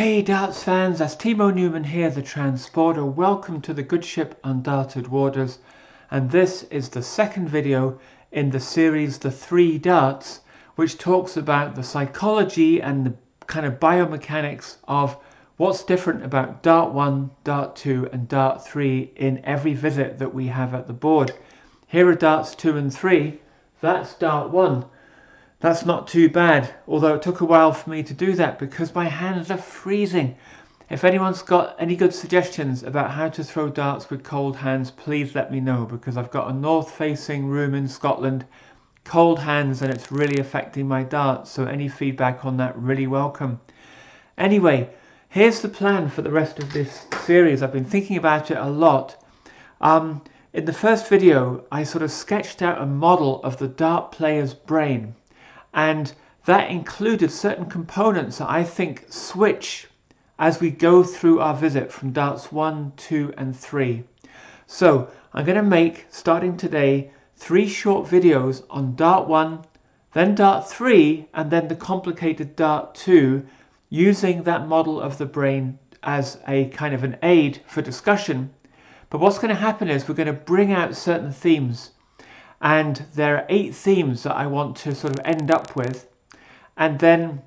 Hey darts fans, that's Timo Newman here, the transporter. Welcome to the good ship Undarted Waters, and this is the second video in the series The Three Darts, which talks about the psychology and the kind of biomechanics of what's different about Dart 1, Dart 2 and Dart 3 in every visit that we have at the board. Here are Darts 2 and 3, that's Dart 1. That's not too bad, although it took a while for me to do that because my hands are freezing. If anyone's got any good suggestions about how to throw darts with cold hands, please let me know, because I've got a north-facing room in Scotland, cold hands, and it's really affecting my darts, so any feedback on that, really welcome. Anyway, here's the plan for the rest of this series. I've been thinking about it a lot. In the first video, I sort of sketched out a model of the dart player's brain. And that included certain components that I think switch as we go through our visit from darts 1, 2 and 3. So I'm going to make, starting today, 3 short videos on dart 1, then dart 3 and then the complicated dart 2, using that model of the brain as a kind of an aid for discussion. But what's going to happen is we're going to bring out certain themes. And there are 8 themes that I want to sort of end up with. And then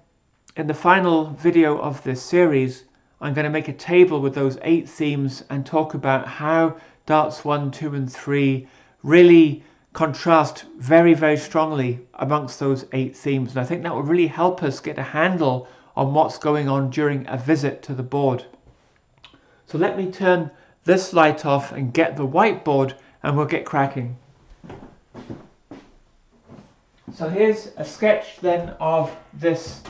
in the final video of this series, I'm going to make a table with those 8 themes and talk about how darts 1, 2 and 3 really contrast very, very strongly amongst those 8 themes. And I think that will really help us get a handle on what's going on during a visit to the board. So let me turn this light off and get the whiteboard and we'll get cracking. So here's a sketch then of this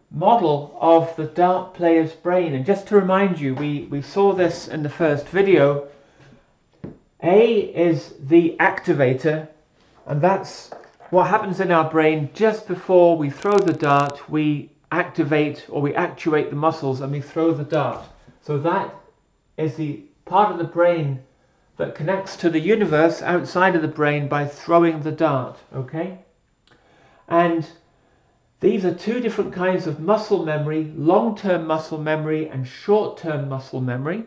model of the dart player's brain. And just to remind you, we saw this in the first video. A is the activator, and that's what happens in our brain just before we throw the dart. We activate or we actuate the muscles and we throw the dart. So that is the part of the brain that connects to the universe outside of the brain by throwing the dart, okay? And these are 2 different kinds of muscle memory, long-term muscle memory and short-term muscle memory.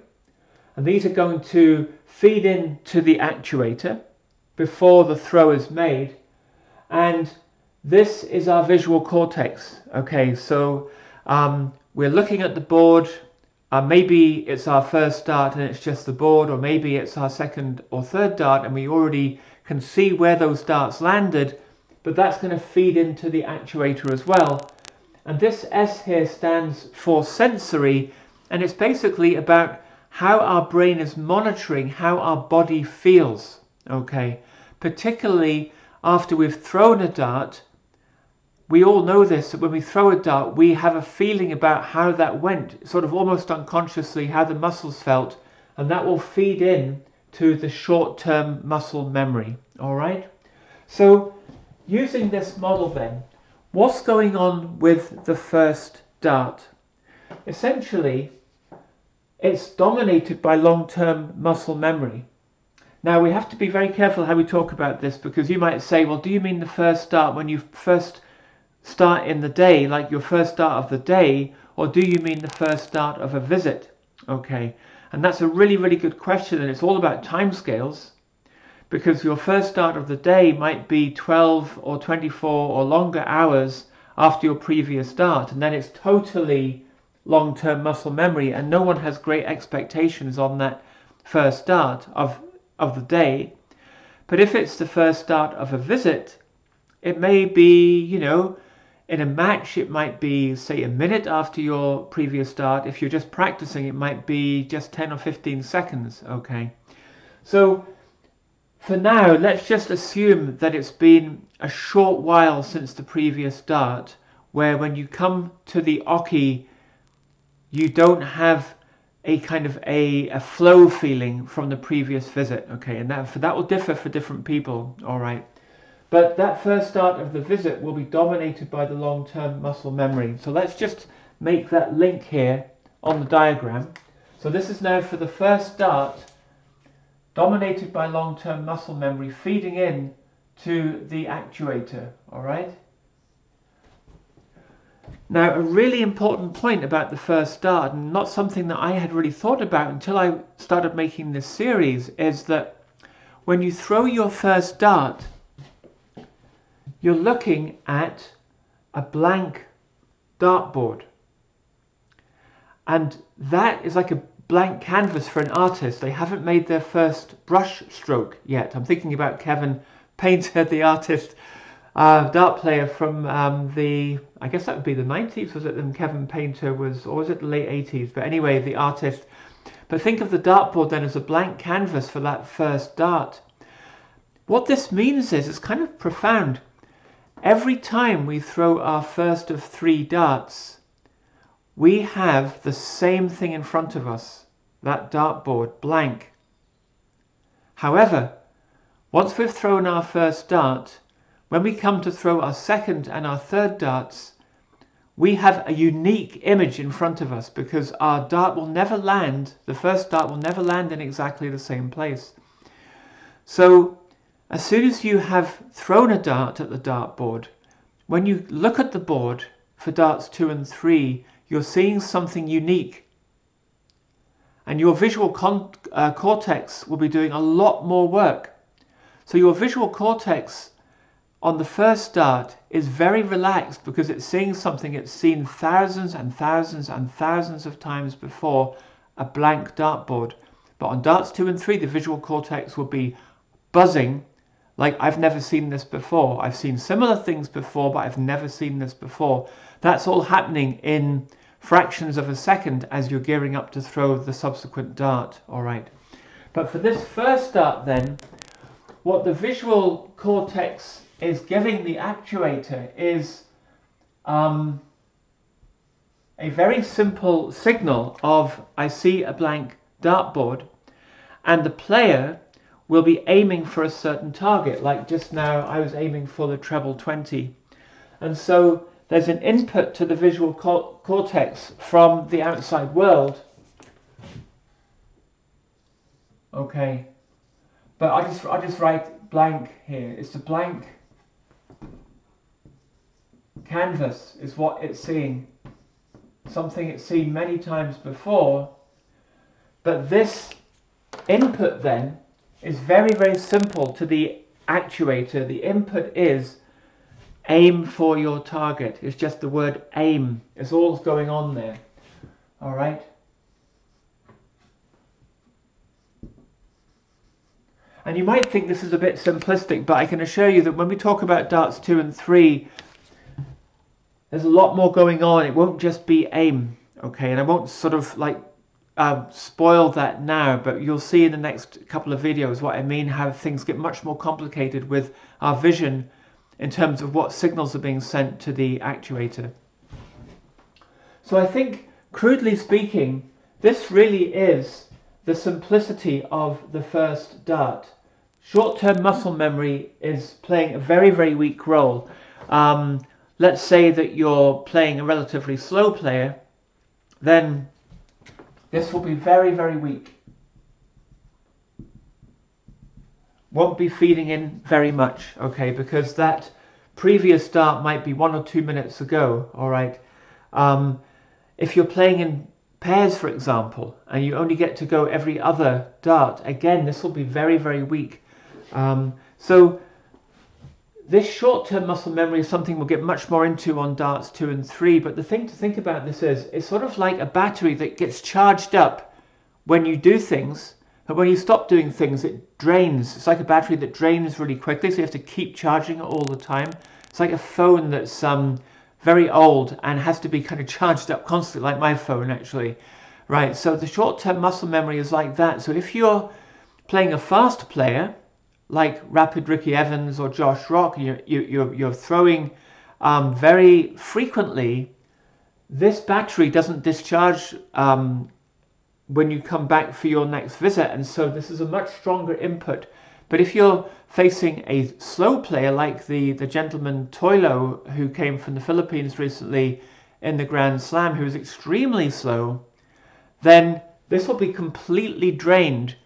And these are going to feed into the actuator before the throw is made. And this is our visual cortex, okay? So we're looking at the board. Maybe it's our first dart and it's just the board, or maybe it's our second or third dart and we already can see where those darts landed, but that's going to feed into the actuator as well. And this S here stands for sensory, and it's basically about how our brain is monitoring how our body feels, okay? Particularly after we've thrown a dart. We all know this, that when we throw a dart, we have a feeling about how that went, sort of almost unconsciously, how the muscles felt, and that will feed in to the short-term muscle memory, all right? So using this model then, what's going on with the first dart? Essentially, it's dominated by long-term muscle memory. Now we have to be very careful how we talk about this, because you might say, well, do you mean the first dart when you first start in the day, like your first start of the day, or do you mean the first start of a visit? Okay, and that's a really, really good question, and it's all about timescales, because your first start of the day might be 12 or 24 or longer hours after your previous start, and then it's totally long-term muscle memory, and no one has great expectations on that first start of the day. But if it's the first start of a visit, it may be, you know, in a match, it might be, say, a minute after your previous start. If you're just practicing, it might be just 10 or 15 seconds, okay? So for now, let's just assume that it's been a short while since the previous start, where when you come to the oche, you don't have a kind of a flow feeling from the previous visit, okay? And that will differ for different people, all right? But that first start of the visit will be dominated by the long-term muscle memory. So let's just make that link here on the diagram. So this is now for the first dart, dominated by long-term muscle memory, feeding in to the actuator, all right? Now, a really important point about the first dart, and not something that I had really thought about until I started making this series, is that when you throw your first dart, you're looking at a blank dartboard. And that is like a blank canvas for an artist. They haven't made their first brush stroke yet. I'm thinking about Kevin Painter, the artist, dart player from I guess that would be the 90s, was it? Then Kevin Painter was, or was it the late 80s? But anyway, the artist. But think of the dartboard then as a blank canvas for that first dart. What this means is, it's kind of profound. Every time we throw our first of 3 darts, we have the same thing in front of us, that dartboard, blank. However, once we've thrown our first dart, when we come to throw our second and our third darts, we have a unique image in front of us, because our dart will never land, the first dart will never land in exactly the same place. So as soon as you have thrown a dart at the dartboard, when you look at the board for darts 2 and 3, you're seeing something unique. And your visual cortex will be doing a lot more work. So your visual cortex on the first dart is very relaxed, because it's seeing something it's seen thousands and thousands and thousands of times before, a blank dartboard. But on darts 2 and 3, the visual cortex will be buzzing like, I've never seen this before. I've seen similar things before, but I've never seen this before. That's all happening in fractions of a second as you're gearing up to throw the subsequent dart. All right. But for this first dart then, what the visual cortex is giving the actuator is a very simple signal of, I see a blank dartboard, and the player will be aiming for a certain target. Like just now, I was aiming for the treble 20. And so there's an input to the visual cortex from the outside world. Okay. But I just write blank here. It's a blank canvas is what it's seeing. Something it's seen many times before. But this input then is very, very simple to the actuator. The input is aim for your target. It's just the word aim. It's all going on there. All right. And you might think this is a bit simplistic, but I can assure you that when we talk about darts 2 and 3, there's a lot more going on. It won't just be aim. Okay. And I won't sort of like spoil that now, but you'll see in the next couple of videos what I mean, how things get much more complicated with our vision in terms of what signals are being sent to the actuator. So I think, crudely speaking, this really is the simplicity of the first dart. Short-term muscle memory is playing a very, very weak role. Let's say that you're playing a relatively slow player, then this will be very, very weak. Won't be feeding in very much, okay, because that previous dart might be 1 or 2 minutes ago, all right. If you're playing in pairs, for example, and you only get to go every other dart, again, this will be very, very weak. So this short-term muscle memory is something we'll get much more into on darts 2 and 3, but the thing to think about this is, it's sort of like a battery that gets charged up when you do things, but when you stop doing things, it drains. It's like a battery that drains really quickly, so you have to keep charging it all the time. It's like a phone that's very old and has to be kind of charged up constantly, like my phone actually. Right, so the short-term muscle memory is like that. So if you're playing a fast player, like Rapid Ricky Evans or Josh Rock, you're throwing very frequently, this battery doesn't discharge when you come back for your next visit, and so this is a much stronger input. But if you're facing a slow player like the gentleman Toilo, who came from the Philippines recently in the Grand Slam, who was extremely slow, then this will be completely drained,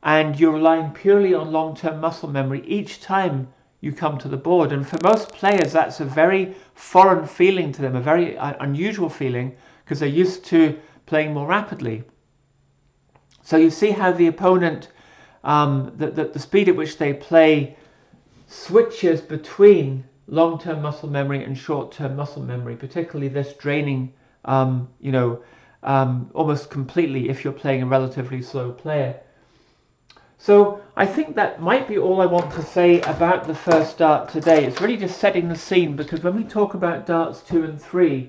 and you're relying purely on long-term muscle memory each time you come to the board. And for most players, that's a very foreign feeling to them, a very unusual feeling, because they're used to playing more rapidly. So you see how the opponent, the speed at which they play switches between long-term muscle memory and short-term muscle memory, particularly this draining, almost completely if you're playing a relatively slow player. So I think that might be all I want to say about the first dart today. It's really just setting the scene, because when we talk about darts 2 and 3,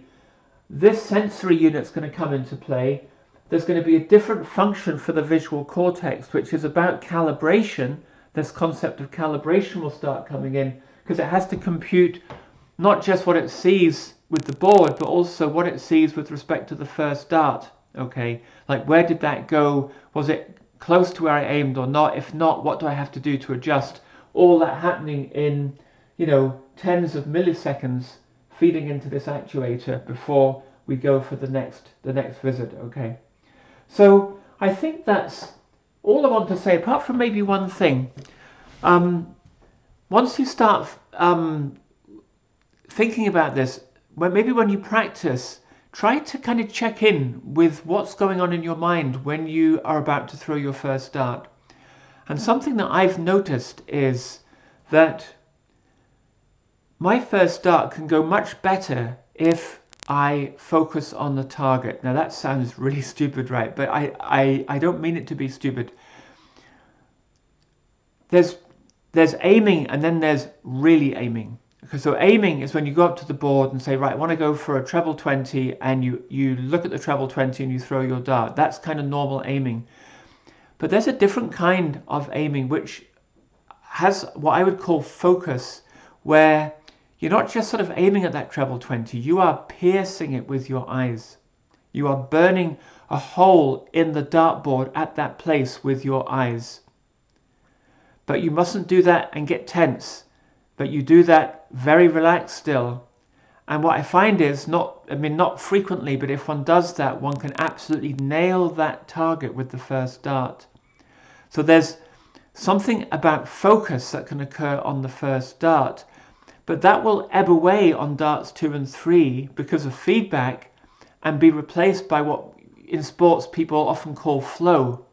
this sensory unit's going to come into play. There's going to be a different function for the visual cortex, which is about calibration. This concept of calibration will start coming in, because it has to compute not just what it sees with the board, but also what it sees with respect to the first dart. Okay, like where did that go? Was it close to where I aimed or not? If not, what do I have to do to adjust? All that happening in, tens of milliseconds, feeding into this actuator before we go for the next visit. Okay, so I think that's all I want to say, apart from maybe one thing. Once you start thinking about this, maybe when you practice, try to kind of check in with what's going on in your mind when you are about to throw your first dart. And something that I've noticed is that my first dart can go much better if I focus on the target. Now that sounds really stupid, right? But I don't mean it to be stupid. There's aiming, and then there's really aiming. Okay, so aiming is when you go up to the board and say, right, I want to go for a treble 20, and you look at the treble 20 and you throw your dart. That's kind of normal aiming. But there's a different kind of aiming which has what I would call focus, where you're not just sort of aiming at that treble 20, you are piercing it with your eyes. You are burning a hole in the dartboard at that place with your eyes. But you mustn't do that and get tense. But you do that very relaxed still. And what I find is, not frequently, but if one does that, one can absolutely nail that target with the first dart. So there's something about focus that can occur on the first dart, but that will ebb away on darts 2 and 3 because of feedback, and be replaced by what in sports people often call flow.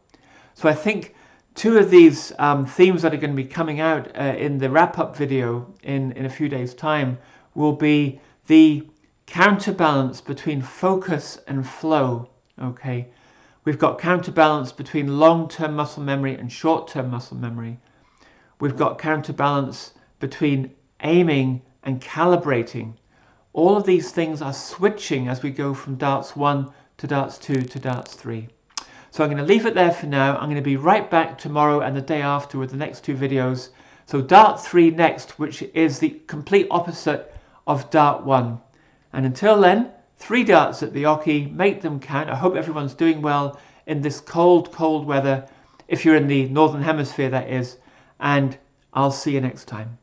So I think two of these themes that are going to be coming out in the wrap-up video in a few days' time will be the counterbalance between focus and flow. Okay, we've got counterbalance between long-term muscle memory and short-term muscle memory. We've got counterbalance between aiming and calibrating. All of these things are switching as we go from darts 1 to darts 2 to darts 3. So I'm going to leave it there for now. I'm going to be right back tomorrow and the day after with the next two videos. So dart 3 next, which is the complete opposite of dart 1. And until then, 3 darts at the oche, make them count. I hope everyone's doing well in this cold, cold weather, if you're in the northern hemisphere that is, and I'll see you next time.